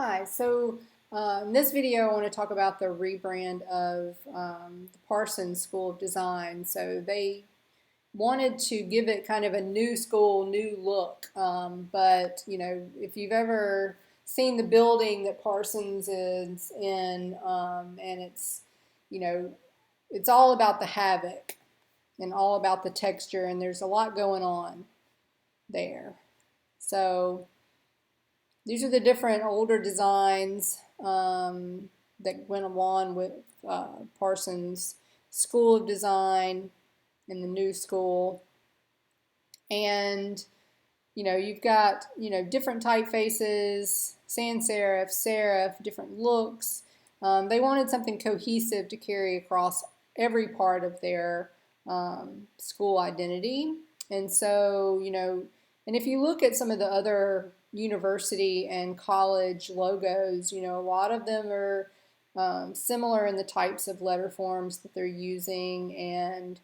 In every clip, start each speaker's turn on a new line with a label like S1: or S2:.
S1: Hi, in this video I want to talk about the rebrand of the Parsons School of Design. So they wanted to give it kind of a new school, new look. But if you've ever seen the building that Parsons is in, and you know, it's all about the havoc and all about the texture, and there's a lot going on there. So these are the different older designs that went along with Parsons School of Design and the new school. And you've got different typefaces, sans serif, serif, different looks. They wanted something cohesive to carry across every part of their school identity. And so, and if you look at some of the other university and college logos, a lot of them are similar in the types of letter forms that they're using, and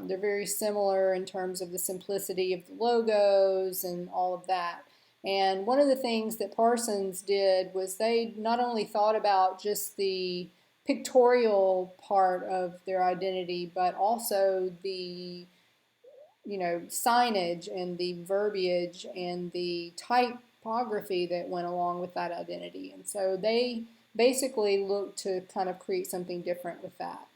S1: they're very similar in terms of the simplicity of the logos and all of that. And one of the things that Parsons did was they not only thought about just the pictorial part of their identity, but also the signage and the verbiage and the typography that went along with that identity. And so they basically looked to kind of create something different with that.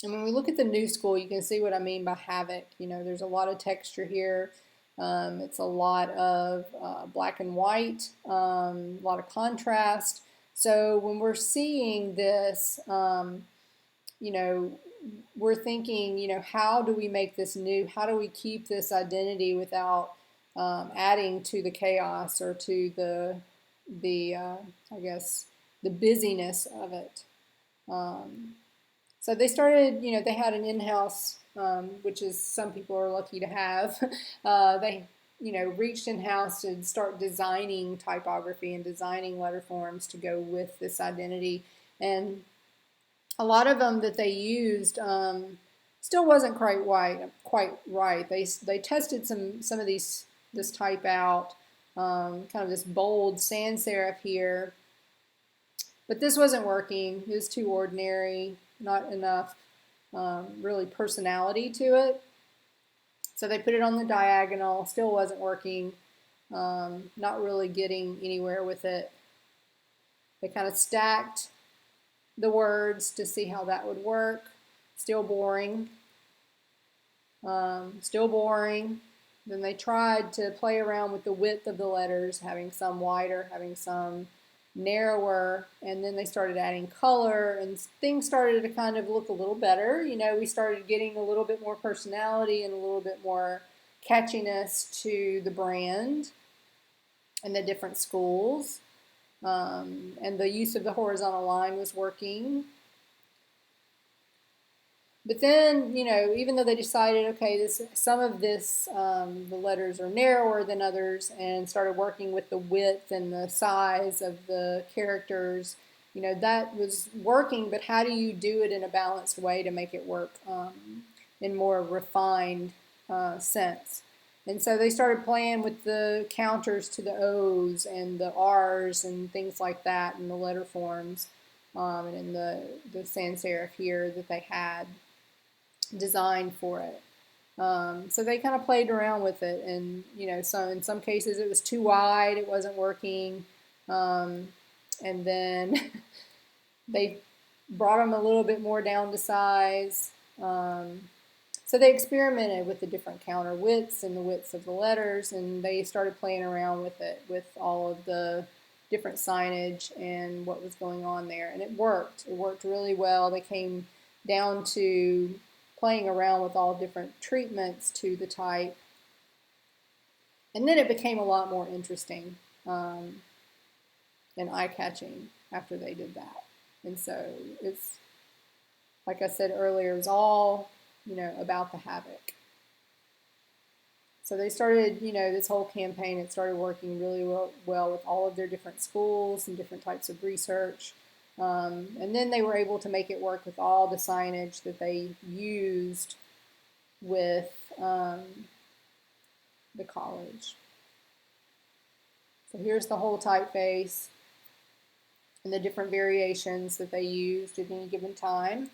S1: And when we look at the new school, you can see what I mean by havoc. There's a lot of texture here. It's a lot of black and white, a lot of contrast. So when we're seeing this, we're thinking, how do we make this new? How do we keep this identity without adding to the chaos or to I guess, the busyness of it? So they started, they had an in-house, which is some people are lucky to have. They, reached in-house to start designing typography and designing letter forms to go with this identity. And a lot of them that they used still wasn't quite right. They tested some of this type out, kind of this bold sans serif here, but this wasn't working. It was too ordinary, not enough really personality to it. So they put it on the diagonal, still wasn't working, not really getting anywhere with it. They kind of stacked the words to see how that would work. Still boring. Still boring. Then they tried to play around with the width of the letters, having some wider, having some narrower, and then they started adding color, and things started to kind of look a little better. We started getting a little bit more personality and a little bit more catchiness to the brand and the different schools. And the use of the horizontal line was working. But then, even though they decided, okay, some of this, the letters are narrower than others, and started working with the width and the size of the characters, that was working, but how do you do it in a balanced way to make it work in more refined sense? And so they started playing with the counters to the O's and the R's and things like that in the letter forms, and in the sans serif here that they had designed for it. So they kind of played around with it, and so in some cases it was too wide, it wasn't working, and then they brought them a little bit more down to size. So they experimented with the different counter widths and the widths of the letters, and they started playing around with it, with all of the different signage and what was going on there, and it worked. It worked really well. They came down to playing around with all different treatments to the type, and then it became a lot more interesting and eye-catching after they did that. And so it's, like I said earlier, it was all about the havoc. So they started, this whole campaign, it started working really well with all of their different schools and different types of research. And then they were able to make it work with all the signage that they used with the college. So here's the whole typeface. and the different variations that they used at any given time.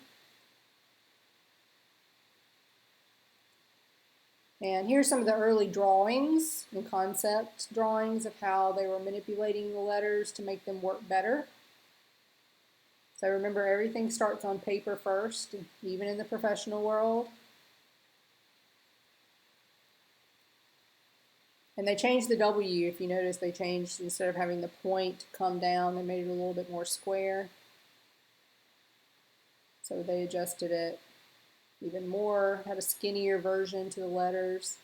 S1: And here's some of the early drawings and concept drawings of how they were manipulating the letters to make them work better. So remember, everything starts on paper first, even in the professional world. And they changed the W. If you notice, they changed, instead of having the point come down, they made it a little bit more square. So they adjusted it even more, had a skinnier version to the letters.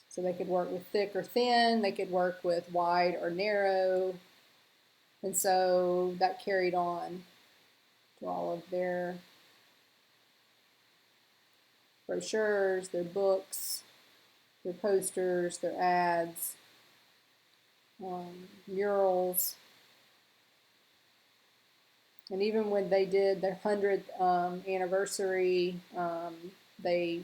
S1: So they could work with thick or thin, they could work with wide or narrow. And so that carried on to all of their brochures, their books, their posters, their ads, murals. And even when they did their 100th anniversary, they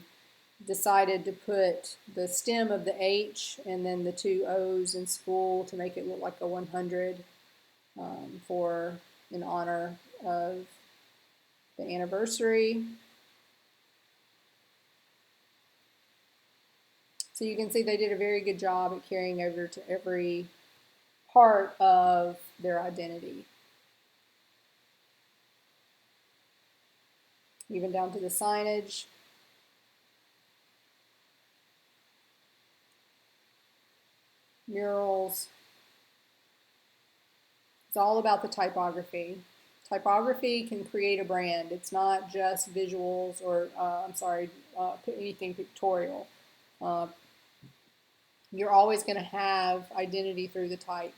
S1: decided to put the stem of the H and then the two O's in school to make it look like a 100 in honor of the anniversary. So you can see they did a very good job at carrying over to every part of their identity, even down to the signage. Murals. It's all about the typography. Typography can create a brand. It's not just visuals or, anything pictorial. You're always going to have identity through the type.